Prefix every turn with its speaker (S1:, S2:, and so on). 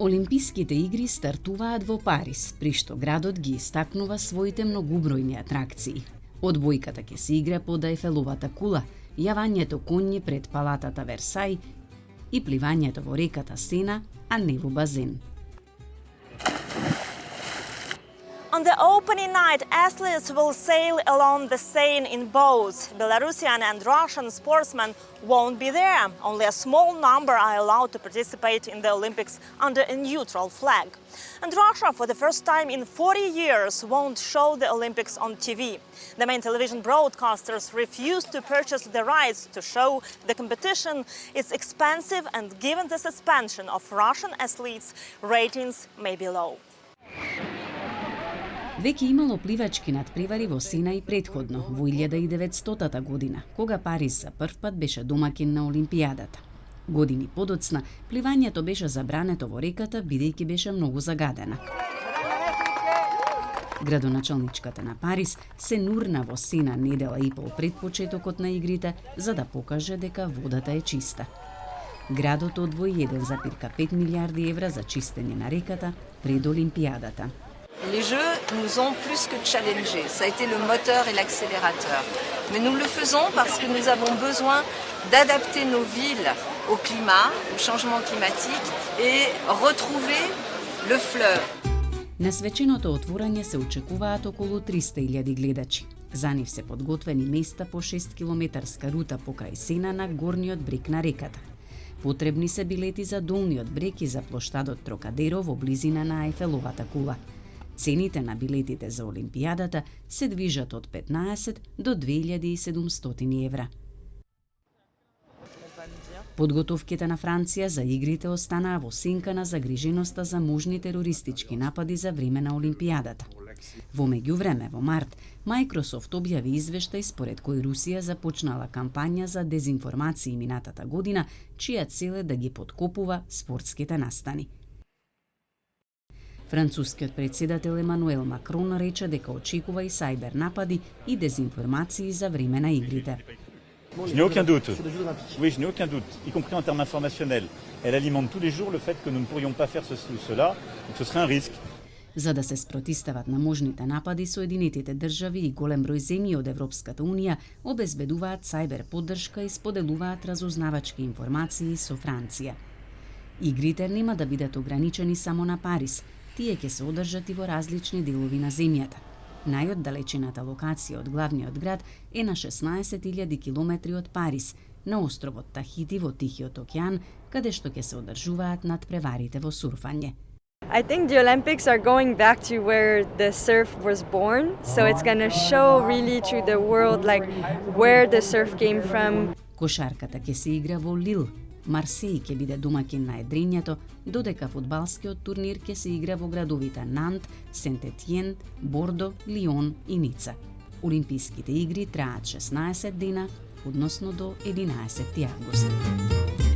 S1: Олимписките игри стартуваат во Париз, при што градот ги истакнува своите многубројни атракции. Одбојката ќе се игра под Ајфеловата кула, јавањето конји пред палатата Версај и пливањето во реката Сена, а не во базен.
S2: On the opening night, athletes will sail along the Seine in boats. Belarusian and Russian sportsmen won't be there. Only a small number are allowed to participate in the Olympics under a neutral flag. And Russia, for the first time in 40 years, won't show the Olympics on TV. The main television broadcasters refuse to purchase the rights to show the competition. It's expensive, and given the suspension of Russian athletes, ratings may be low.
S1: Веќе имало пливачки надпревари во Сена и претходно, во 1900 година, кога Париз за прв пат беше домакин на Олимпијадата. Години подоцна, пливањето беше забрането во реката, бидејќи беше многу загадена. Градоначалничката на Париз се нурна во Сена недела и пол пред почетокот на игрите, за да покаже дека водата е чиста. Градот одвои 1,5 милиарди евра за чистење на реката пред Олимпијадата.
S3: Les Jeux nous ont plus que challengés. Ça a été le moteur et l'accélérateur. Mais nous le faisons parce que nous avons besoin d'adapter nos villes au climat, au changement climatique et retrouver le fleuve.
S1: На свеченото отворање се очекуваат околу 300.000 гледачи. За нив се подготвени места по 6-километарска рута покрај Сена на горниот брег на реката. Потребни се билети за долниот брег и за плоштадот Трокадеро во близина на Ајфеловата кула. Цените на билетите за Олимпијадата се движат од 15 до 2700 евра. Подготовките на Франција за игрите останаа во сенка на загриженоста за можни терористички напади за време на Олимпијадата. Во меѓувреме, во март, Microsoft објави извештај според кој Русија започнала кампања за дезинформации минатата година, чија цел е да ги подкопува спортските настани. Францускиот председател Емануел Макрон рече дека очекува и сајбер напади и дезинформации за време на игрите.
S4: Je n'ai aucun doute. Oui, je n'ai aucun doute, y compris en termes informationnels. Elle alimente tous les jours le fait que nous ne pourrions pas faire ceci ou cela, donc ce serait un risque.
S1: За да се спротистават на можните напади, Соединетите држави и голем број земји од Европската унија обезбедуваат сајбер поддршка и споделуваат разузнавачки информации со Франција. Игрите нема да бидат ограничени само на Париз. Тие ќе се одржат и во различни делови на земјата. Најоддалечената локација од главниот град е на 16.000 километри од Париз, на островот Тахити во Тихиот океан, каде што ќе се одржуваат надпреварите во сурфање.
S5: I think the Olympics are going back to where the surf was born, so it's going to show really to the world like where the surf came from.
S1: Кошарката ќе се игра во Лил. Марсеј ќе биде домакин на едрењето, додека фудбалскиот турнир ќе се игра во градовите Нант, Сент-Етиен, Бордо, Лион и Ница. Олимписките игри траат 16 дена, односно до 11 август.